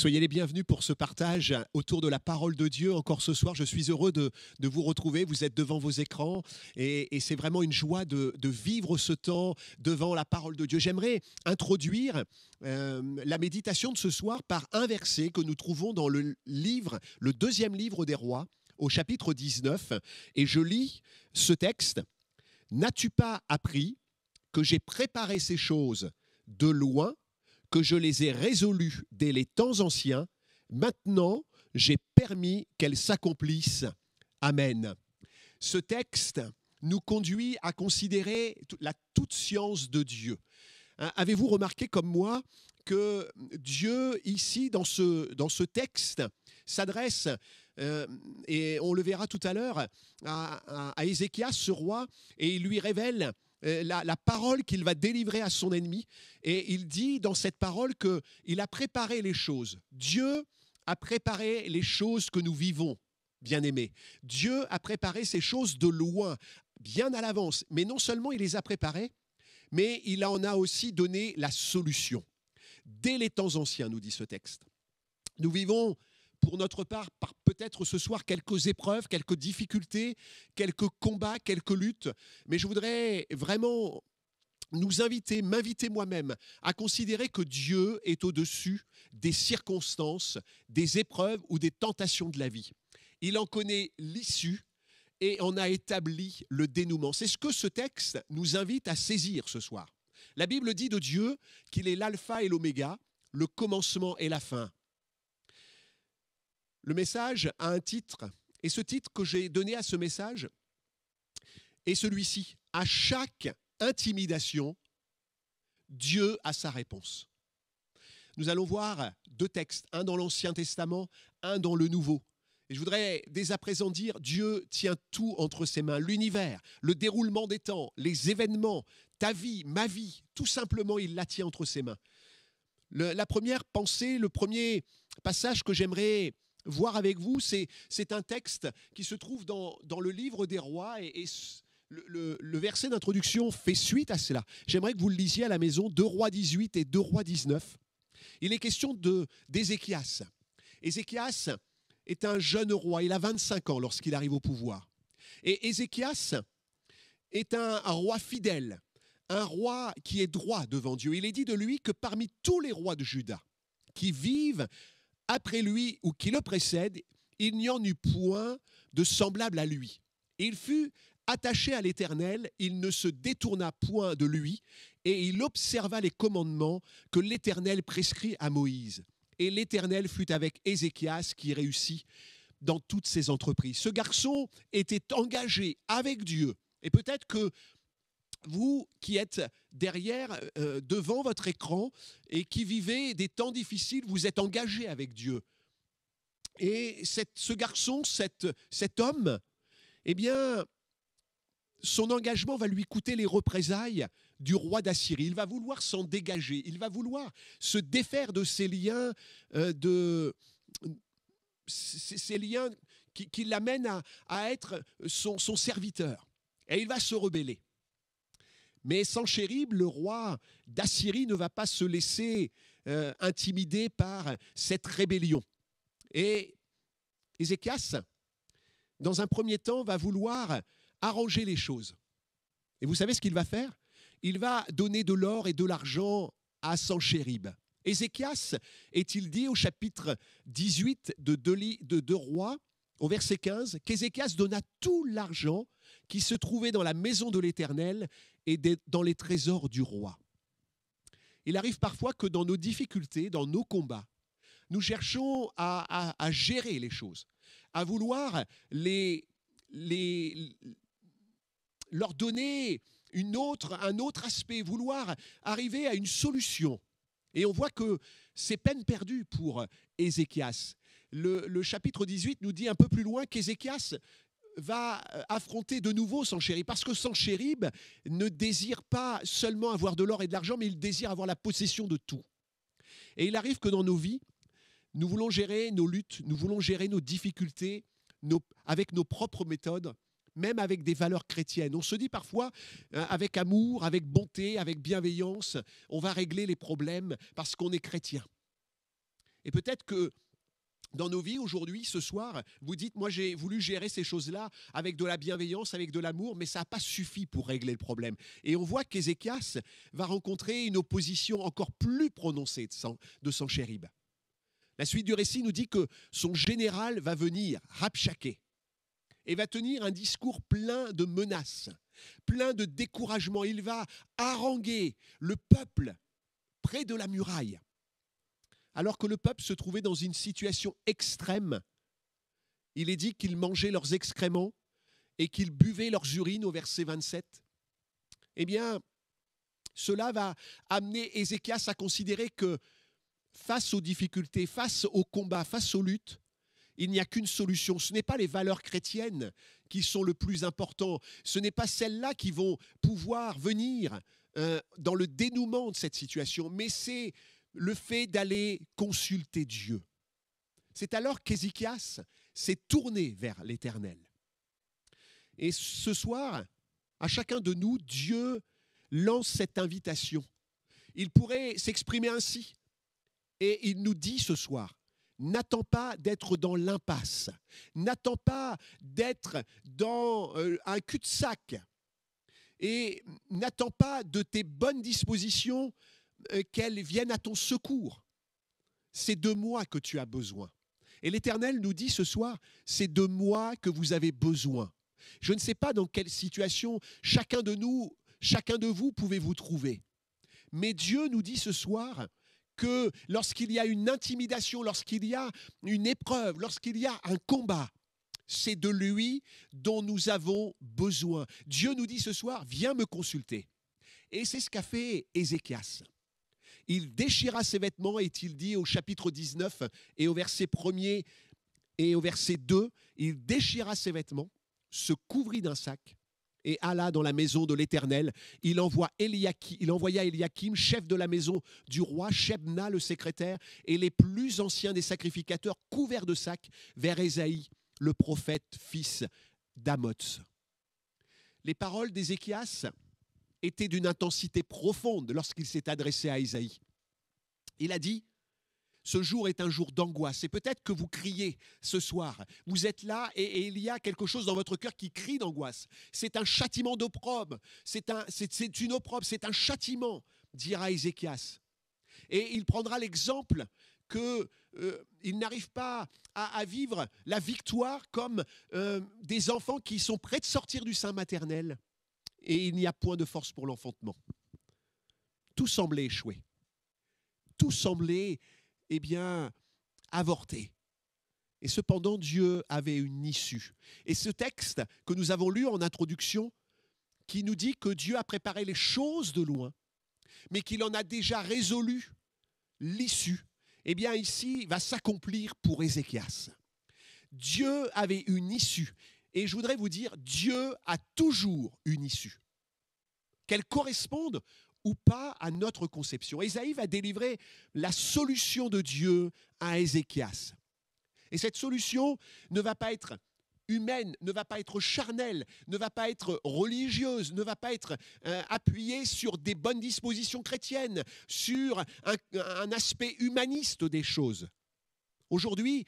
Soyez les bienvenus pour ce partage autour de la parole de Dieu. Encore ce soir, je suis heureux de vous retrouver. Vous êtes devant vos écrans et c'est vraiment une joie de vivre ce temps devant la parole de Dieu. J'aimerais introduire la méditation de ce soir par un verset que nous trouvons dans le deuxième livre des rois, au chapitre 19. Et je lis ce texte. « N'as-tu pas appris que j'ai préparé ces choses de loin, que je les ai résolues dès les temps anciens, maintenant j'ai permis qu'elles s'accomplissent. Amen. » Ce texte nous conduit à considérer la toute science de Dieu. Avez-vous remarqué comme moi que Dieu, ici, dans ce texte, s'adresse, et on le verra tout à l'heure, à Ézéchias, ce roi, et il lui révèle la parole qu'il va délivrer à son ennemi. Et il dit dans cette parole qu'il a préparé les choses. Dieu a préparé les choses que nous vivons, bien-aimés. Dieu a préparé ces choses de loin, bien à l'avance. Mais non seulement il les a préparées, mais il en a aussi donné la solution. Dès les temps anciens, nous dit ce texte. Nous vivons, pour notre part, par peut-être ce soir quelques épreuves, quelques difficultés, quelques combats, quelques luttes. Mais je voudrais vraiment m'inviter moi-même à considérer que Dieu est au-dessus des circonstances, des épreuves ou des tentations de la vie. Il en connaît l'issue et en a établi le dénouement. C'est ce que ce texte nous invite à saisir ce soir. La Bible dit de Dieu qu'il est l'alpha et l'oméga, le commencement et la fin. Le message a un titre, et ce titre que j'ai donné à ce message est celui-ci. À chaque intimidation, Dieu a sa réponse. Nous allons voir deux textes, un dans l'Ancien Testament, un dans le Nouveau. Et je voudrais dès à présent dire, Dieu tient tout entre ses mains, l'univers, le déroulement des temps, les événements, ta vie, ma vie, tout simplement, il la tient entre ses mains. La première pensée, le premier passage que j'aimerais voir avec vous, c'est un texte qui se trouve dans le livre des rois et le verset d'introduction fait suite à cela. J'aimerais que vous le lisiez à la maison, 2 Rois 18 et 2 Rois 19. Il est question d'Ézéchias. Ézéchias est un jeune roi, il a 25 ans lorsqu'il arrive au pouvoir. Et Ézéchias est un roi fidèle, un roi qui est droit devant Dieu. Il est dit de lui que parmi tous les rois de Juda qui vivent après lui ou qui le précèdent, il n'y en eut point de semblable à lui. Il fut attaché à l'Éternel, il ne se détourna point de lui, et il observa les commandements que l'Éternel prescrit à Moïse. Et l'Éternel fut avec Ézéchias qui réussit dans toutes ses entreprises. Ce garçon était engagé avec Dieu. Et peut-être que vous qui êtes derrière, devant votre écran et qui vivez des temps difficiles, vous êtes engagé avec Dieu. Et ce garçon, cet homme, eh bien, son engagement va lui coûter les représailles du roi d'Assyrie. Il va vouloir s'en dégager, il va vouloir se défaire de ces liens, ces liens qui l'amènent à être son serviteur. Et il va se rebeller. Mais Sanchérib, le roi d'Assyrie, ne va pas se laisser intimider par cette rébellion. Et Ézéchias, dans un premier temps, va vouloir arranger les choses. Et vous savez ce qu'il va faire? Il va donner de l'or et de l'argent à Sanchérib. Ézéchias, est-il dit au chapitre 18 de 2 Rois, au verset 15, qu'Ézéchias donna tout l'argent qui se trouvait dans la maison de l'Éternel et dans les trésors du roi. Il arrive parfois que dans nos difficultés, dans nos combats, nous cherchons à gérer les choses, à vouloir leur donner un autre aspect, vouloir arriver à une solution. Et on voit que c'est peine perdue pour Ézéchias. Le chapitre 18 nous dit un peu plus loin qu'Ézéchias va affronter de nouveau Sanchérib, parce que Sanchérib ne désire pas seulement avoir de l'or et de l'argent, mais il désire avoir la possession de tout. Et il arrive que dans nos vies, nous voulons gérer nos luttes, nous voulons gérer nos difficultés avec nos propres méthodes, même avec des valeurs chrétiennes. On se dit parfois, avec amour, avec bonté, avec bienveillance, on va régler les problèmes parce qu'on est chrétien. Et peut-être que dans nos vies aujourd'hui, ce soir, vous dites, moi j'ai voulu gérer ces choses-là avec de la bienveillance, avec de l'amour, mais ça n'a pas suffi pour régler le problème. Et on voit qu'Ézéchias va rencontrer une opposition encore plus prononcée de Sanchérib. La suite du récit nous dit que son général va venir, Rabshakeh, et va tenir un discours plein de menaces, plein de découragement. Il va haranguer le peuple près de la muraille. Alors que le peuple se trouvait dans une situation extrême, il est dit qu'ils mangeaient leurs excréments et qu'ils buvaient leurs urines au verset 27. Eh bien, cela va amener Ézéchias à considérer que face aux difficultés, face aux combats, face aux luttes, il n'y a qu'une solution. Ce n'est pas les valeurs chrétiennes qui sont le plus important. Ce n'est pas celles-là qui vont pouvoir venir dans le dénouement de cette situation, mais c'est le fait d'aller consulter Dieu. C'est alors qu'Ézéchias s'est tourné vers l'Éternel. Et ce soir, à chacun de nous, Dieu lance cette invitation. Il pourrait s'exprimer ainsi. Et il nous dit ce soir, n'attends pas d'être dans l'impasse. N'attends pas d'être dans un cul-de-sac. Et n'attends pas de tes bonnes dispositions qu'elles viennent à ton secours. C'est de moi que tu as besoin. Et l'Éternel nous dit ce soir, c'est de moi que vous avez besoin. Je ne sais pas dans quelle situation chacun de nous, chacun de vous pouvez vous trouver. Mais Dieu nous dit ce soir que lorsqu'il y a une intimidation, lorsqu'il y a une épreuve, lorsqu'il y a un combat, c'est de lui dont nous avons besoin. Dieu nous dit ce soir, viens me consulter. Et c'est ce qu'a fait Ézéchias. Il déchira ses vêtements, est-il dit au chapitre 19 et au verset 1er et au verset 2, il déchira ses vêtements, se couvrit d'un sac et alla dans la maison de l'Éternel. Il envoya Éliakim, chef de la maison du roi, Shebna, le secrétaire, et les plus anciens des sacrificateurs, couverts de sacs, vers Ésaïe, le prophète, fils d'Amoz. Les paroles d'Ézéchias étaient d'une intensité profonde lorsqu'il s'est adressé à Ésaïe. Il a dit, ce jour est un jour d'angoisse. Et peut-être que vous criez ce soir. Vous êtes là et il y a quelque chose dans votre cœur qui crie d'angoisse. C'est un châtiment d'opprobre. C'est une opprobre, c'est un châtiment, dira Ézéchias. Et il prendra l'exemple qu'il n'arrive pas à vivre la victoire comme des enfants qui sont prêts de sortir du sein maternel. Et il n'y a point de force pour l'enfantement. Tout semblait échouer. Tout semblait, avorter. Et cependant, Dieu avait une issue. Et ce texte que nous avons lu en introduction, qui nous dit que Dieu a préparé les choses de loin, mais qu'il en a déjà résolu l'issue, ici va s'accomplir pour Ézéchias. Dieu avait une issue. Et je voudrais vous dire, Dieu a toujours une issue. Qu'elle corresponde ou pas à notre conception. Ésaïe va délivrer la solution de Dieu à Ézéchias. Et cette solution ne va pas être humaine, ne va pas être charnelle, ne va pas être religieuse, ne va pas être appuyée sur des bonnes dispositions chrétiennes, sur un aspect humaniste des choses. Aujourd'hui,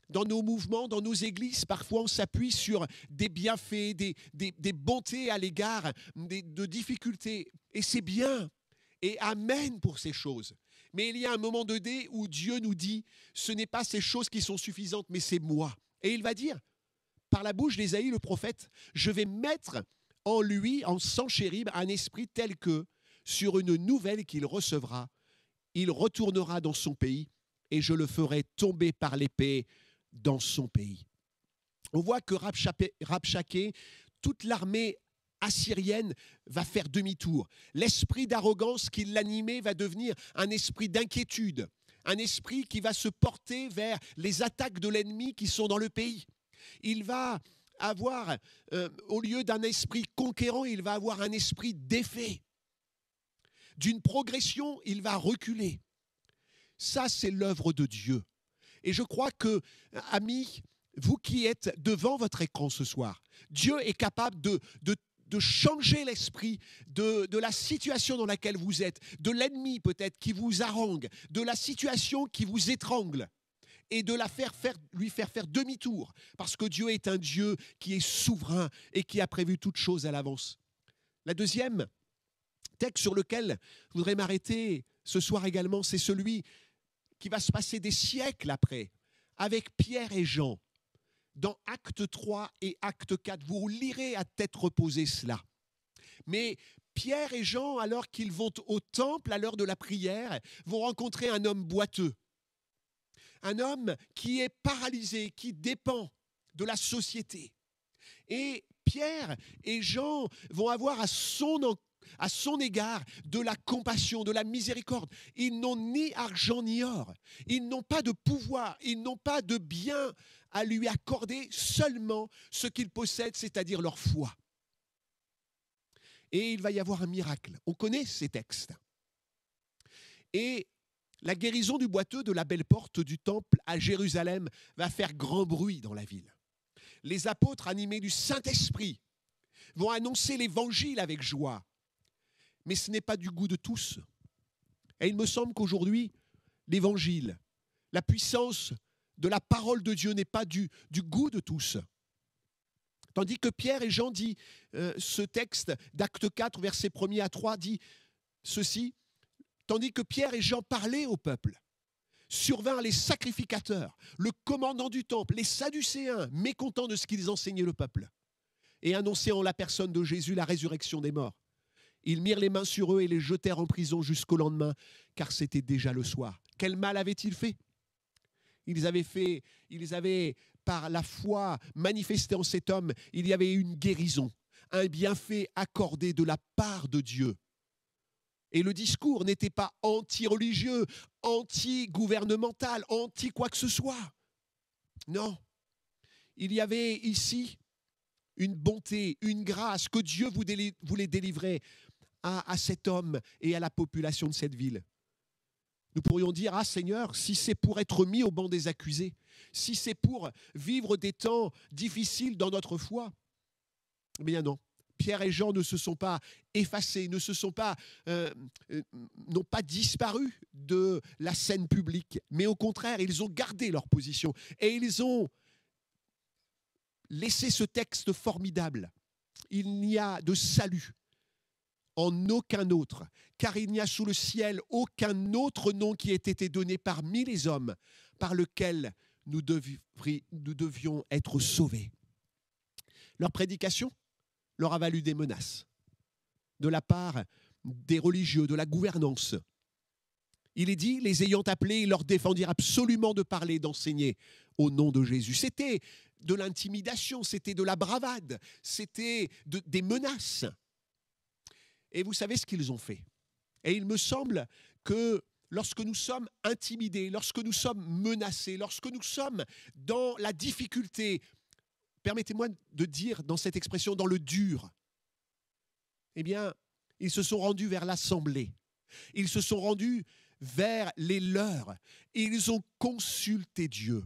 dans nos mouvements, dans nos églises, parfois on s'appuie sur des bienfaits, des bontés à l'égard de difficultés. Et c'est bien. Et amen pour ces choses. Mais il y a un moment donné où Dieu nous dit, ce n'est pas ces choses qui sont suffisantes, mais c'est moi. Et il va dire, par la bouche d'Ésaïe le prophète, je vais mettre en lui, en Sanchérib, un esprit tel que, sur une nouvelle qu'il recevra, il retournera dans son pays et je le ferai tomber par l'épée dans son pays. On voit que Rabshakeh, toute l'armée assyrienne va faire demi-tour. L'esprit d'arrogance qui l'animait va devenir un esprit d'inquiétude, un esprit qui va se porter vers les attaques de l'ennemi qui sont dans le pays. Il va avoir, au lieu d'un esprit conquérant, il va avoir un esprit défait. D'une progression, il va reculer. Ça, c'est l'œuvre de Dieu. Et je crois que, amis, vous qui êtes devant votre écran ce soir, Dieu est capable de de changer l'esprit de la situation dans laquelle vous êtes, de l'ennemi peut-être qui vous harangue, de la situation qui vous étrangle, et de lui faire faire demi-tour, parce que Dieu est un Dieu qui est souverain et qui a prévu toutes choses à l'avance. La deuxième texte sur lequel je voudrais m'arrêter ce soir également, c'est celui qui va se passer des siècles après, avec Pierre et Jean. Dans Acte 3 et Acte 4, vous lirez à tête reposée cela. Mais Pierre et Jean, alors qu'ils vont au temple à l'heure de la prière, vont rencontrer un homme boiteux. Un homme qui est paralysé, qui dépend de la société. Et Pierre et Jean vont avoir à son égard de la compassion, de la miséricorde. Ils n'ont ni argent ni or. Ils n'ont pas de pouvoir, ils n'ont pas de bien à lui accorder, seulement ce qu'ils possèdent, c'est-à-dire leur foi. Et il va y avoir un miracle. On connaît ces textes. Et la guérison du boiteux de la belle porte du temple à Jérusalem va faire grand bruit dans la ville. Les apôtres, animés du Saint-Esprit, vont annoncer l'évangile avec joie. Mais ce n'est pas du goût de tous. Et il me semble qu'aujourd'hui, l'évangile, la puissance de la parole de Dieu n'est pas du goût de tous. Tandis que Pierre et Jean dit, ce texte d'Acte 4, versets 1er à 3, dit ceci. Tandis que Pierre et Jean parlaient au peuple, survinrent les sacrificateurs, le commandant du temple, les Sadducéens, mécontents de ce qu'ils enseignaient le peuple, et annonçaient en la personne de Jésus la résurrection des morts. Ils mirent les mains sur eux et les jetèrent en prison jusqu'au lendemain, car c'était déjà le soir. Quel mal avaient-ils fait ? Ils avaient, par la foi manifestée en cet homme, il y avait une guérison, un bienfait accordé de la part de Dieu. Et le discours n'était pas anti-religieux, anti-gouvernemental, anti-quoi que ce soit. Non. Il y avait ici une bonté, une grâce que Dieu voulait délivrer à cet homme et à la population de cette ville. Nous pourrions dire, ah Seigneur, si c'est pour être mis au banc des accusés, si c'est pour vivre des temps difficiles dans notre foi, eh bien non. Pierre et Jean ne se sont pas effacés, n'ont pas disparu de la scène publique, mais au contraire, ils ont gardé leur position et ils ont laissé ce texte formidable. Il n'y a de salut en aucun autre, car il n'y a sous le ciel aucun autre nom qui ait été donné parmi les hommes par lequel nous devions être sauvés. Leur prédication leur a valu des menaces de la part des religieux, de la gouvernance. Il est dit, les ayant appelés, ils leur défendirent absolument de parler, d'enseigner au nom de Jésus. C'était de l'intimidation, c'était de la bravade, c'était des menaces. Et vous savez ce qu'ils ont fait. Et il me semble que lorsque nous sommes intimidés, lorsque nous sommes menacés, lorsque nous sommes dans la difficulté, permettez-moi de dire dans cette expression, dans le dur, eh bien, ils se sont rendus vers l'assemblée. Ils se sont rendus vers les leurs. Ils ont consulté Dieu.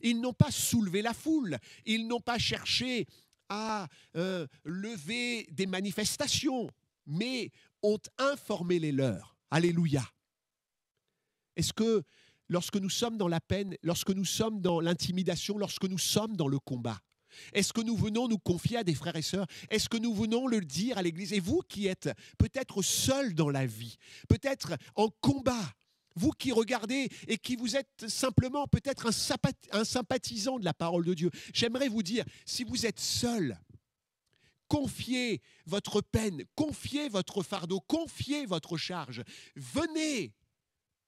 Ils n'ont pas soulevé la foule. Ils n'ont pas cherché à lever des manifestations, mais ont informé les leurs. Alléluia. Est-ce que lorsque nous sommes dans la peine, lorsque nous sommes dans l'intimidation, lorsque nous sommes dans le combat, est-ce que nous venons nous confier à des frères et sœurs? Est-ce que nous venons le dire à l'Église? Et vous qui êtes peut-être seuls dans la vie, peut-être en combat, vous qui regardez et qui vous êtes simplement peut-être un sympathisant de la parole de Dieu, j'aimerais vous dire, si vous êtes seul, confiez votre peine, confiez votre fardeau, confiez votre charge. Venez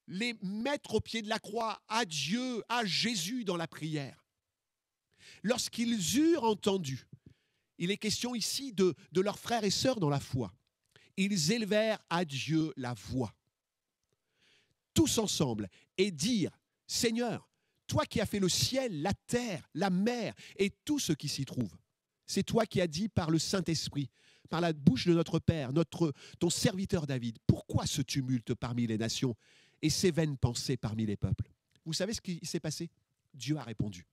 les mettre au pied de la croix à Dieu, à Jésus dans la prière. Lorsqu'ils eurent entendu, il est question ici de leurs frères et sœurs dans la foi, ils élevèrent à Dieu la voix, tous ensemble, et dirent, Seigneur, toi qui as fait le ciel, la terre, la mer et tout ce qui s'y trouve, c'est toi qui as dit par le Saint-Esprit, par la bouche de notre Père, ton serviteur David, pourquoi ce tumulte parmi les nations et ces vaines pensées parmi les peuples? Vous savez ce qui s'est passé? Dieu a répondu.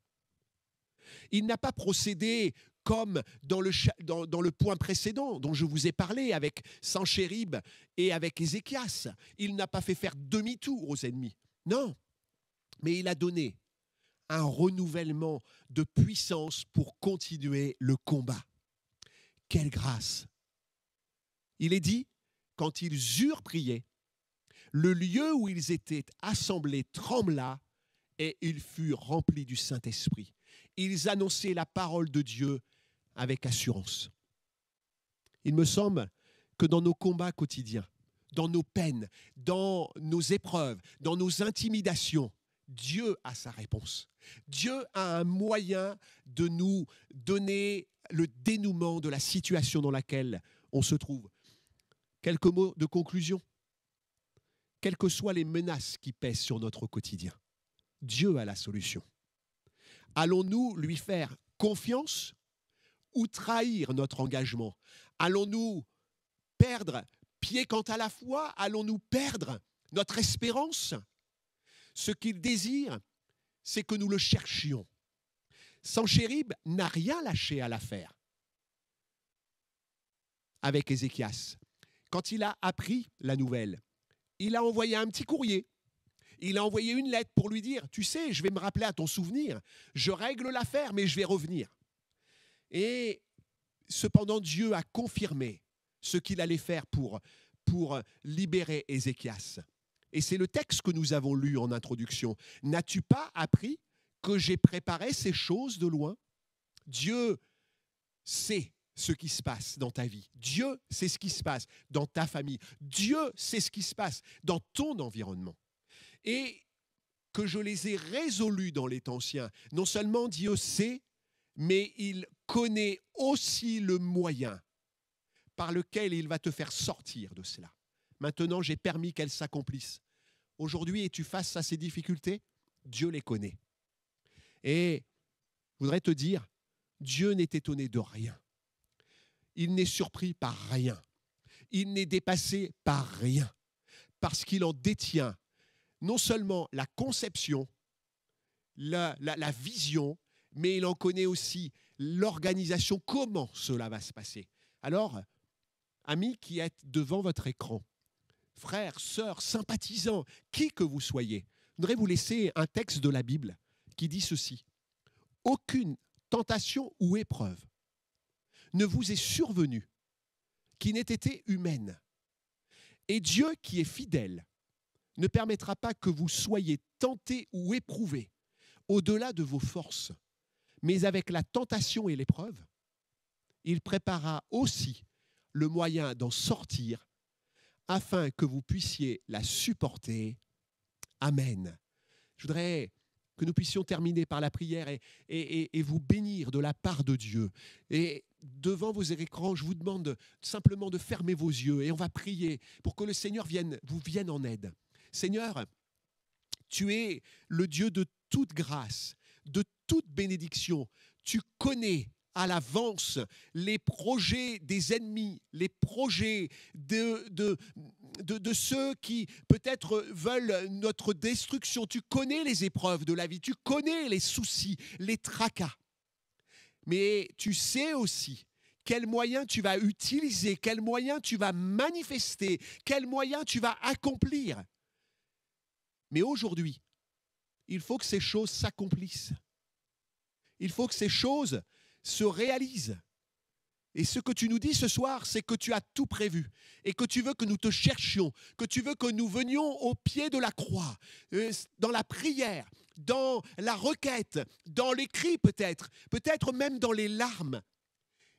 Il n'a pas procédé comme dans le point précédent dont je vous ai parlé avec Sanchérib et avec Ézéchias. Il n'a pas fait faire demi-tour aux ennemis. Non, mais il a donné un renouvellement de puissance pour continuer le combat. Quelle grâce! Il est dit, quand ils eurent prié, le lieu où ils étaient assemblés trembla et ils furent remplis du Saint-Esprit. Ils annonçaient la parole de Dieu avec assurance. Il me semble que dans nos combats quotidiens, dans nos peines, dans nos épreuves, dans nos intimidations, Dieu a sa réponse. Dieu a un moyen de nous donner le dénouement de la situation dans laquelle on se trouve. Quelques mots de conclusion. Quelles que soient les menaces qui pèsent sur notre quotidien, Dieu a la solution. Allons-nous lui faire confiance ou trahir notre engagement? Allons-nous perdre pied quant à la foi? Allons-nous perdre notre espérance? Ce qu'il désire, c'est que nous le cherchions. Sanchérib n'a rien lâché à l'affaire avec Ézéchias. Quand il a appris la nouvelle, il a envoyé un petit courrier. Il a envoyé une lettre pour lui dire « Tu sais, je vais me rappeler à ton souvenir. Je règle l'affaire, mais je vais revenir. » Et cependant, Dieu a confirmé ce qu'il allait faire pour libérer Ézéchias. Et c'est le texte que nous avons lu en introduction. « N'as-tu pas appris que j'ai préparé ces choses de loin ?» Dieu sait ce qui se passe dans ta vie. Dieu sait ce qui se passe dans ta famille. Dieu sait ce qui se passe dans ton environnement. Et que je les ai résolus dans les temps anciens. Non seulement Dieu sait, mais il connaît aussi le moyen par lequel il va te faire sortir de cela. Maintenant, j'ai permis qu'elles s'accomplissent. Aujourd'hui, es-tu face à ces difficultés? Dieu les connaît. Et je voudrais te dire, Dieu n'est étonné de rien. Il n'est surpris par rien. Il n'est dépassé par rien. Parce qu'il en détient non seulement la conception, la vision, mais il en connaît aussi l'organisation, comment cela va se passer. Alors, amis qui êtes devant votre écran, frères, sœurs, sympathisants, qui que vous soyez, je voudrais vous laisser un texte de la Bible qui dit ceci. « Aucune tentation ou épreuve ne vous est survenue qui n'ait été humaine. Et Dieu qui est fidèle ne permettra pas que vous soyez tentés ou éprouvés au-delà de vos forces. Mais avec la tentation et l'épreuve, il préparera aussi le moyen d'en sortir afin que vous puissiez la supporter. Amen. » Je voudrais que nous puissions terminer par la prière et vous bénir de la part de Dieu. Et devant vos écrans, je vous demande simplement de fermer vos yeux et on va prier pour que le Seigneur vous vienne en aide. Seigneur, tu es le Dieu de toute grâce, de toute bénédiction. Tu connais à l'avance les projets des ennemis, les projets de ceux qui peut-être veulent notre destruction. Tu connais les épreuves de la vie, tu connais les soucis, les tracas. Mais tu sais aussi quels moyens tu vas utiliser, quels moyens tu vas manifester, quels moyens tu vas accomplir. Mais aujourd'hui, il faut que ces choses s'accomplissent. Il faut que ces choses se réalisent. Et ce que tu nous dis ce soir, c'est que tu as tout prévu et que tu veux que nous te cherchions, que tu veux que nous venions au pied de la croix, dans la prière, dans la requête, dans les cris peut-être même dans les larmes.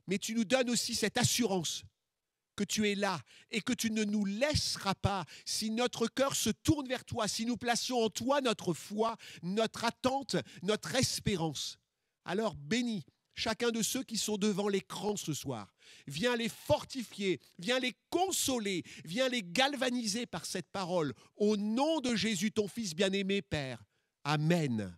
Mais tu nous donnes aussi cette assurance que tu es là et que tu ne nous laisseras pas si notre cœur se tourne vers toi, si nous plaçons en toi notre foi, notre attente, notre espérance. Alors bénis chacun de ceux qui sont devant l'écran ce soir. Viens les fortifier, viens les consoler, viens les galvaniser par cette parole. Au nom de Jésus, ton Fils bien-aimé, Père. Amen.